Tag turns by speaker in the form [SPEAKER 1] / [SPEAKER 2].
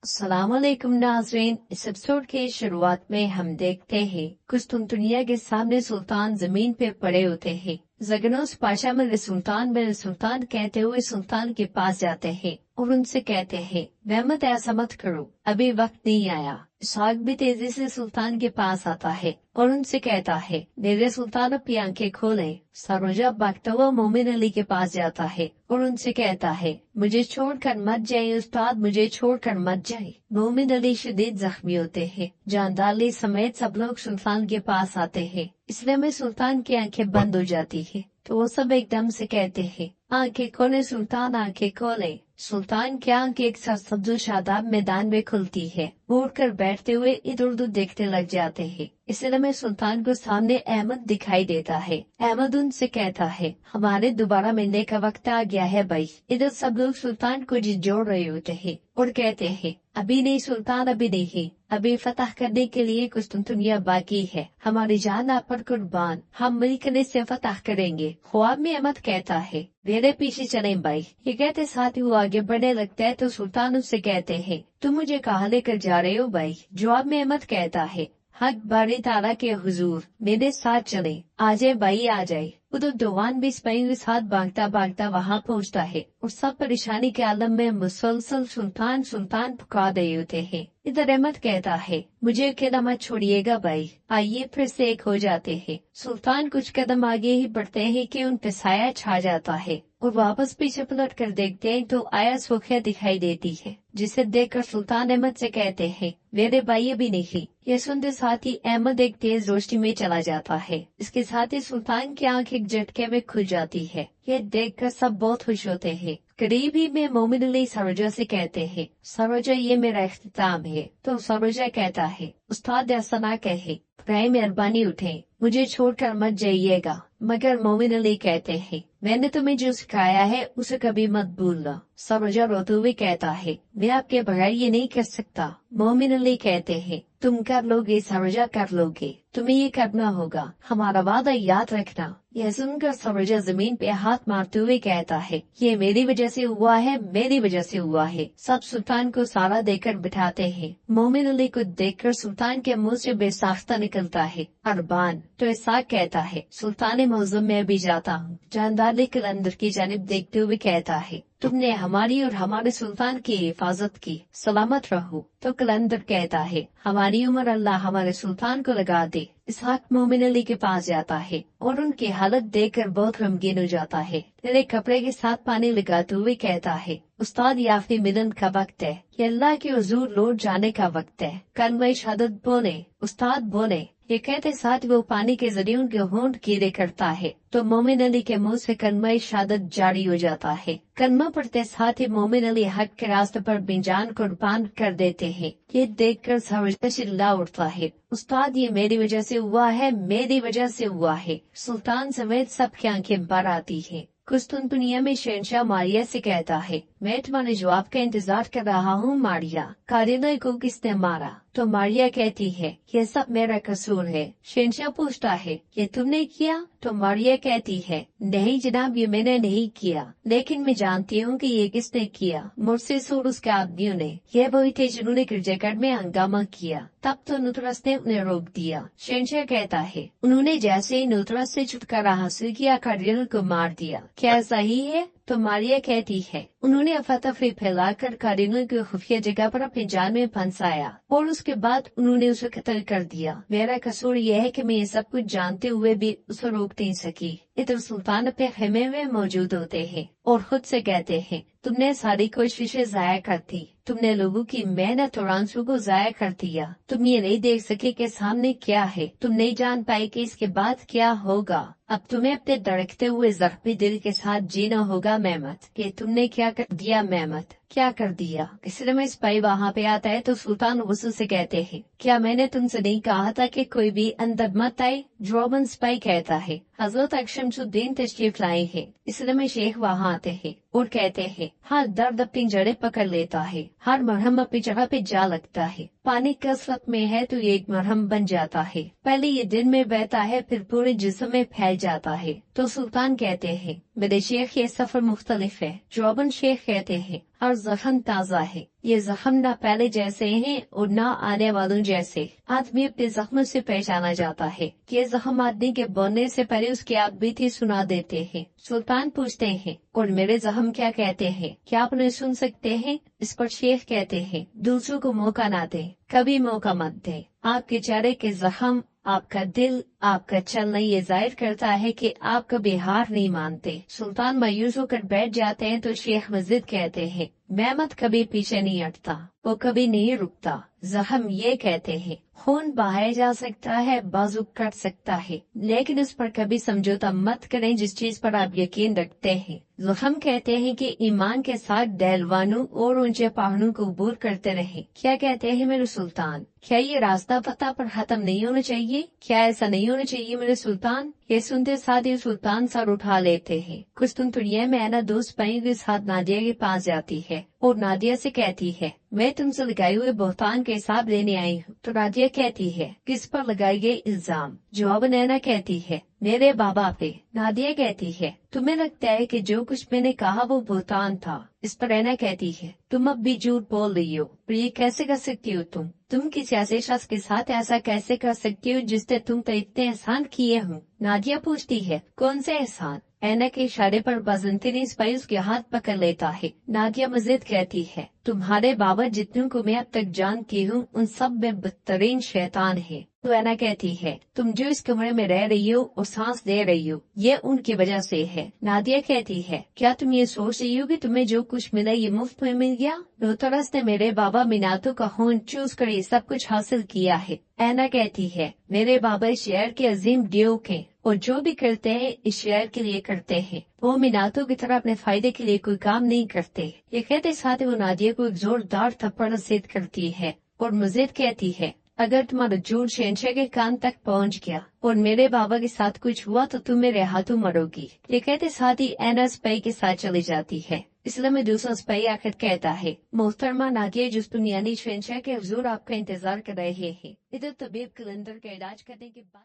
[SPEAKER 1] अस्सलाम वालेकुम नाज़रीन। इस एपिसोड के शुरुआत में हम देखते हैं कुछ दुनिया के सामने सुल्तान जमीन पे पड़े होते हैं। जगनोस पाशा मेरे सुल्तान कहते हुए सुल्तान के पास जाते हैं और उनसे कहते हैं, रहमत ऐसा मत करो, अभी वक्त नहीं आया। इसहाक भी तेजी से सुल्तान के पास आता है और उनसे कहता है, मेरे सुल्तान अपनी आंखें खोले। सरोजा भागता हुआ मोमिन अली के पास जाता है और उनसे कहता है, मुझे छोड़कर मत जाइए उस्ताद, मुझे छोड़कर मत जाइए। मोमिन अली शदीद जख्मी होते हैं। जानदार अली समेत सब लोग सुल्तान के पास आते हैं। इसलिए में सुल्तान की आंखें बंद हो जाती है तो वो सब एकदम से कहते हैं, आंखें खोले सुल्तान, आंखें खोले। सुल्तान की आंख एक साथ सब्ज शादाब मैदान में खुलती है। उड़ कर बैठते हुए इधर उधर देखने लग जाते हैं। इसलिए में सुल्तान को सामने अहमद दिखाई देता है। अहमद उनसे कहता है, हमारे दोबारा मिलने का वक्त आ गया है भाई। इधर सब लोग सुल्तान को जोड़ रहे होते हैं और कहते हैं, अभी नहीं सुल्तान, अभी नहीं, अभी फतह करने के लिए कुछ दुनिया बाकी है। हमारी जान आप पर कुर्बान, हम मिलकर से फतह करेंगे। ख्वाब में अहमद कहता है, मेरे पीछे चले भाई। ये कहते साथ ही वो आगे बढ़ने लगता है तो सुल्तान उससे कहते हैं, तुम मुझे कहाँ लेकर जा रहे हो भाई? जवाब में अहमद कहता है, हक बारी ताला के हुजूर, मेरे साथ चले, आ जाए भाई आ जाए। उधर दौवान भी सिपाहियों के साथ भागता भागता वहाँ पहुँचता है और सब परेशानी के आलम में मुसलसल सुल्तान सुल्तान पुकार रहे होते हैं। इधर अहमद कहता है, मुझे अकेला मत छोड़िएगा भाई, आइए फिर से एक हो जाते हैं। सुल्तान कुछ कदम आगे ही बढ़ते हैं कि उन पे साया छा जाता है और वापस पीछे पलट कर देखते हैं तो आया सुखिया दिखाई देती है, जिसे देखकर सुल्तान अहमद से कहते हैं, मेरे भाई अभी नहीं। ये सुनते साथ ही अहमद एक तेज रोशनी में चला जाता है। इसके साथ ही सुल्तान की आंख एक झटके में खुल जाती है। ये देखकर सब बहुत खुश होते हैं। करीब ही में मोमिन अली सरोजा से कहते हैं, सरोजा ये मेरा इख्तिताम है। तो सरोजा कहता है, उस्ताद ऐसा ना कहे, प्राय मेहरबानी उठे, मुझे छोड़कर मत जाइएगा। मगर मोमिन अली कहते हैं, मैंने तुम्हें जो सिखाया है उसे कभी मत भूलना। सरोजा रोते हुए कहता है, मैं आपके बगैर ये नहीं कर सकता। मोमिन अली कहते हैं, तुम कर लोगे सरोजा, कर लोगे, तुम्हें ये करना होगा, हमारा वादा याद रखना। यह सुनकर सरोजा जमीन पे हाथ मारते हुए कहता है, ये मेरी वजह से हुआ है, मेरी वजह से हुआ है। सब सुल्तान को सारा देकर बिठाते हैं। मोमिन अली को देखकर सुल्तान के मुंह से बेसाख्ता निकलता है, अरबान। तो इसहाक कहता है, सुल्तान मौजूम में भी जाता हूँ। जानदार कलंदर की जानिब देखते हुए कहता है, तुमने हमारी और हमारे सुल्तान की हिफाजत की, सलामत रहो। तो कलंदर कहता है, हमारी उम्र अल्लाह हमारे सुल्तान को लगा दे। इसहाक मोमिन अली के पास जाता है और उनकी हालत देखकर बहुत गमगीन हो जाता है। तेरे कपड़े के साथ पानी लगाते हुए कहता है, उस्ताद ये आखिरी मिलन का वक्त है, ये अल्लाह के हुजूर लौट जाने का वक्त है। कलमा शहादत बोले उस्ताद बोले। ये कहते साथ वो पानी के जरिए उनके होंठ कीड़े करता है तो मोमिन अली के मुंह से कलमा शहादत जारी हो जाता है। कलमा पढ़ते साथ ही मोमिन अली हक के रास्ते पर बेजान कुर्बान कर देते हैं। ये देखकर सरोजा चिल्ला उठता है, उस्ताद ये मेरी वजह से हुआ है, मेरी वजह से हुआ है। सुल्तान समेत सबकी आंखें भर आती है। कुछ दुनिया में शहनशाह मारिया से कहता है, मैं तुम्हारे जवाब का इंतजार कर रहा हूँ मारिया, कारिना को किसने मारा? तो मारिया कहती है, ये सब मेरा कसूर है। शहनशाह पूछता है, ये तुमने किया? तो मारिया कहती है, नहीं जनाब, ये मैंने नहीं किया, लेकिन मैं जानती हूँ कि ये किसने किया, मुझसे और उसके आदमियों ने। ये वही थे जिन्होंने गिरजाघर में हंगामा किया। तब तो नुतरस ने उन्हें रोक दिया। शहनशाह कहता है, उन्होंने जैसे ही नुतरस से छुटकारा हासिल किया, कारिना को मार दिया। क्या सही है? तो मारिया कहती है, उन्होंने अफरा-तफरी फैलाकर कारिना को खुफिया जगह पर अपने जाल में फंसाया और उसके बाद उन्होंने उसे कत्ल कर दिया। मेरा कसूर यह है कि मैं ये सब कुछ जानते हुए भी उसे रोक नहीं सकी। इधर सुल्तान अपने खेमे में मौजूद होते हैं और खुद से कहते हैं, तुमने सारी कोशिशें जाया कर दी, तुमने लोगों की मेहनत और आंसू को जाया कर दिया। तुम ये नहीं देख सके कि सामने क्या है, तुम नहीं जान पाए कि इसके बाद क्या होगा। अब तुम्हें अपने धड़कते हुए जख्मी दिल के साथ जीना होगा मेहमत, कि तुमने क्या कर दिया मेहमत, क्या कर दिया। इसलिए में सिपाही वहाँ पे आता है तो सुल्तान वसू से कहते हैं, क्या मैंने तुमसे नहीं कहा था कि कोई भी अंदर मत आए? जवाबन सिपाही कहता है, हजरत शमसुद्दीन तशरीफ लाए हैं। इसलिए में शेख वहाँ आते हैं और कहते हैं, हर दर्द अपनी जड़ें पकड़ लेता है, हर मरहम अपनी जगह पे जा लगता है। पानी कसरत में है तो ये एक मरहम बन जाता है, पहले ये दिन में बहता है फिर पूरे जिस्म में फैल जाता है। तो सुल्तान कहते हैं, मेरे शेख ये सफर मुख्तलिफ है। जवाबन शेख कहते हैं, हर जख्म ताज़ा है, ये जख्म न पहले जैसे हैं और न आने वालों जैसे। आदमी अपने जख्म से पहचाना जाता है। ये जख्म आदमी के बोलने से पहले उसकी आप बीती सुना देते हैं। सुल्तान पूछते हैं, और मेरे जख्म क्या कहते हैं, क्या आप उन्हें सुन सकते हैं? इस पर शेख कहते हैं, दूसरों को मौका ना दे, कभी मौका मत दे। आपके चेहरे के जख्म, आपका दिल, आपका चलना ये जाहिर करता है कि आप कभी हार नहीं मानते। सुल्तान मायूस होकर बैठ जाते हैं तो शेख मस्जिद कहते हैं, मेहमत कभी पीछे नहीं हटता, वो कभी नहीं रुकता। जख्म ये कहते हैं, खून बहाया जा सकता है, बाजू कट सकता है, लेकिन उस पर कभी समझौता मत करें जिस चीज पर आप यकीन रखते हैं। जख्म कहते हैं कि ईमान के साथ डहलवानों और ऊंचे पहाड़ों को अबूर करते रहे। क्या कहते हैं मेरे सुल्तान? क्या ये रास्ता पता पर खत्म नहीं होना चाहिए? क्या ऐसा नहीं होना चाहिए मेरे सुल्तान? ये सुनते साथ ही सुल्तान सर उठा लेते हैं। कुछ तुम दुनिया में आना दोस्त पाई के साथ नादिया के पास जाती है और नादिया से कहती है, मैं तुमसे लगाए हुए बहतान के हिसाब लेने आई हूँ। तो नादिया कहती है, किस पर लगाए गए इल्जाम? जवाब नैना कहती है, मेरे बाबा पे। नादिया कहती है, तुम्हें लगता है कि जो कुछ मैंने कहा वो बहतान था? इस पर नैना कहती है, तुम अब भी झूठ बोल रही हो, पर ये कैसे कर सकती हो तुम किसी ऐसे शख्स के साथ ऐसा कैसे कर सकती हो जिसने तुम पर इतने एहसान किए हों? नादिया पूछती है, कौन से एहसान? ऐना के इशारे पर बाज़ंती स्पाई उसके हाथ पकड़ लेता है। नादिया मजीद कहती है, तुम्हारे बाबा जितनों को मैं अब तक जानती हूँ उन सब में बदतरीन शैतान है। तो ऐना कहती है, तुम जो इस कमरे में रह रही हो और सांस दे रही हो ये उनकी वजह से है। नादिया कहती है, क्या तुम ये सोच रही हो कि तुम्हें जो कुछ मिला ये मुफ्त में मिल गया? रोतरस ने मेरे बाबा मिनातों का खून चूस कर ये सब कुछ हासिल किया है। ऐना कहती है, मेरे बाबा इस शहर के अजीम ड्यूक हैं और जो भी करते हैं इस शहर के लिए करते हैं। वो मिनातों की तरह अपने फायदे के लिए कोई काम नहीं करते। ये कहते साथ वो नादिया को एक जोरदार थप्पड़ नसीहत करती है और मजीद कहती है, अगर तुम्हारा झूठ शहंशाह के कान तक पहुंच गया और मेरे बाबा के साथ कुछ हुआ तो तुम मेरे हाथों मरोगी। ये कहते साथ ही ऐना स्पाई के साथ चली जाती है। इसलिए में दूसरा स्पाई आकर कहता है, मोहतरमा नादिया जिस दुनियानी शहंशाह के हुजूर आपका इंतजार कर रहे हैं। इधर तबीब कलंदर का इलाज करने के बाद